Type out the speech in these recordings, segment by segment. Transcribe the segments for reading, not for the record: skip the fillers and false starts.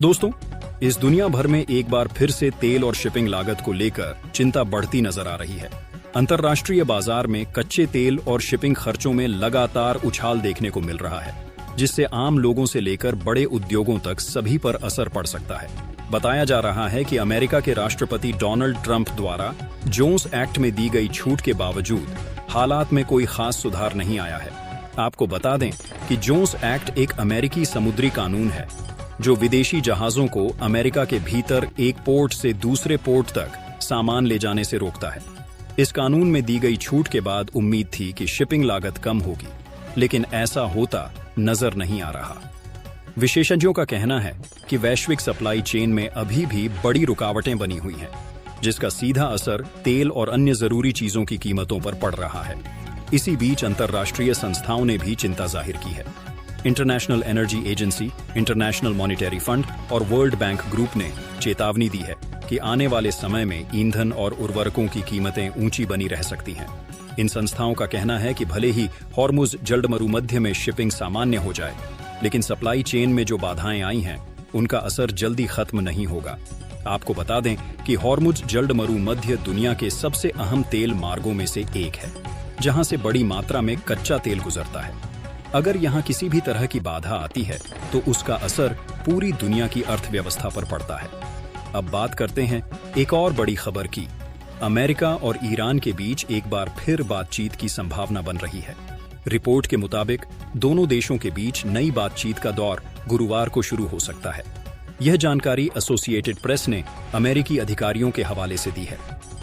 दोस्तों, इस दुनिया भर में एक बार फिर से तेल और शिपिंग लागत को लेकर चिंता बढ़ती नजर आ रही है। अंतर्राष्ट्रीय बाजार में कच्चे तेल और शिपिंग खर्चों में लगातार उछाल देखने को मिल रहा है, जिससे आम लोगों से लेकर बड़े उद्योगों तक सभी पर असर पड़ सकता है। बताया जा रहा है कि अमेरिका के राष्ट्रपति डोनाल्ड ट्रंप द्वारा जोन्स एक्ट में दी गई छूट के बावजूद हालात में कोई खास सुधार नहीं आया है। आपको बता दें कि जोन्स एक्ट एक अमेरिकी समुद्री कानून है जो विदेशी जहाजों को अमेरिका के भीतर एक पोर्ट से दूसरे पोर्ट तक सामान ले जाने से रोकता है। इस कानून में दी गई छूट के बाद उम्मीद थी कि शिपिंग लागत कम होगी, लेकिन ऐसा होता नजर नहीं आ रहा। विशेषज्ञों का कहना है कि वैश्विक सप्लाई चेन में अभी भी बड़ी रुकावटें बनी हुई हैं, जिसका सीधा असर तेल और अन्य जरूरी चीजों की कीमतों पर पड़ रहा है। इसी बीच अंतर्राष्ट्रीय संस्थाओं ने भी चिंता जाहिर की है। International energy agency, international monetary fund और वर्ल्ड बैंक ग्रुप ने चेतावनी दी है कि आने वाले समय में ईंधन और उर्वरकों की कीमतें ऊंची बनी रह सकती हैं। इन संस्थाओं का कहना है कि भले ही हॉर्मुज जलमरुमध्य में शिपिंग सामान्य हो जाए, लेकिन सप्लाई चेन में जो बाधाएं आई हैं, उनका असर जल्दी खत्म नहीं होगा। आपको बता दें कि हॉर्मुज जलमरुमध्य दुनिया के सबसे अहम तेल मार्गों में से एक है, जहां से बड़ी मात्रा में कच्चा तेल गुजरता है। अगर यहाँ किसी भी तरह की बाधा आती है तो उसका असर पूरी दुनिया की अर्थव्यवस्था पर पड़ता है। अब बात करते हैं एक और बड़ी खबर की। अमेरिका और ईरान के बीच एक बार फिर बातचीत की संभावना बन रही है। रिपोर्ट के मुताबिक दोनों देशों के बीच नई बातचीत का दौर गुरुवार को शुरू हो सकता है। यह जानकारी एसोसिएटेड प्रेस ने अमेरिकी अधिकारियों के हवाले से दी है।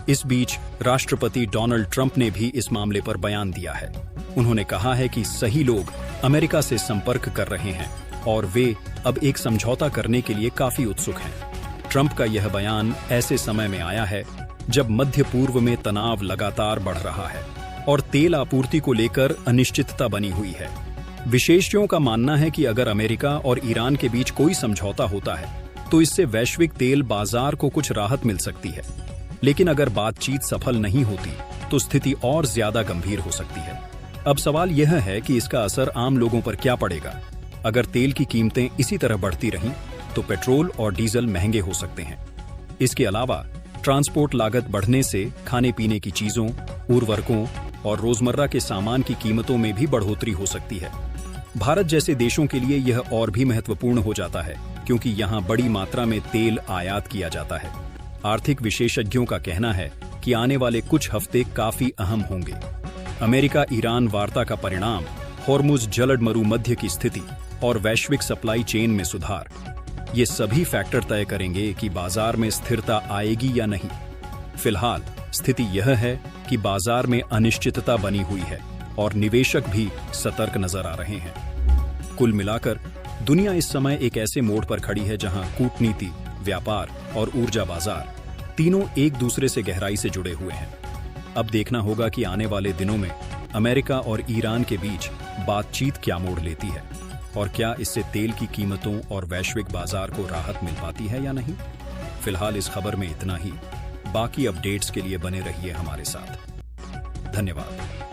इस बीच राष्ट्रपति डोनाल्ड ट्रंप ने भी इस मामले पर बयान दिया है। उन्होंने कहा है कि सही लोग अमेरिका से संपर्क कर रहे हैं और वे अब एक समझौता करने के लिए काफी उत्सुक हैं। ट्रंप का यह बयान ऐसे समय में आया है जब मध्य पूर्व में तनाव लगातार बढ़ रहा है और तेल आपूर्ति को लेकर अनिश्चितता बनी हुई है। विशेषज्ञों का मानना है कि अगर अमेरिका और ईरान के बीच कोई समझौता होता है तो इससे वैश्विक तेल बाजार को कुछ राहत मिल सकती है, लेकिन अगर बातचीत सफल नहीं होती तो स्थिति और ज्यादा गंभीर हो सकती है। अब सवाल यह है कि इसका असर आम लोगों पर क्या पड़ेगा। अगर तेल की कीमतें इसी तरह बढ़ती रहीं तो पेट्रोल और डीजल महंगे हो सकते हैं। इसके अलावा ट्रांसपोर्ट लागत बढ़ने से खाने पीने की चीजों, उर्वरकों और रोजमर्रा के सामान की कीमतों में भी बढ़ोतरी हो सकती है। भारत जैसे देशों के लिए यह और भी महत्वपूर्ण हो जाता है, क्योंकि यहाँ बड़ी मात्रा में तेल आयात किया जाता है। आर्थिक विशेषज्ञों का कहना है कि आने वाले कुछ हफ्ते काफी अहम होंगे। अमेरिका ईरान वार्ता का परिणाम, हॉर्मुज जलमरुमध्य की स्थिति और वैश्विक सप्लाई चेन में सुधार, ये सभी फैक्टर तय करेंगे कि बाजार में स्थिरता आएगी या नहीं। फिलहाल स्थिति यह है कि बाजार में अनिश्चितता बनी हुई है और निवेशक भी सतर्क नजर आ रहे हैं। कुल मिलाकर दुनिया इस समय एक ऐसे मोड़ पर खड़ी है जहां कूटनीति, व्यापार और ऊर्जा बाजार तीनों एक दूसरे से गहराई से जुड़े हुए हैं। अब देखना होगा कि आने वाले दिनों में अमेरिका और ईरान के बीच बातचीत क्या मोड़ लेती है और क्या इससे तेल की कीमतों और वैश्विक बाजार को राहत मिल पाती है या नहीं। फिलहाल इस खबर में इतना ही। बाकी अपडेट्स के लिए बने रहिए हमारे साथ। धन्यवाद।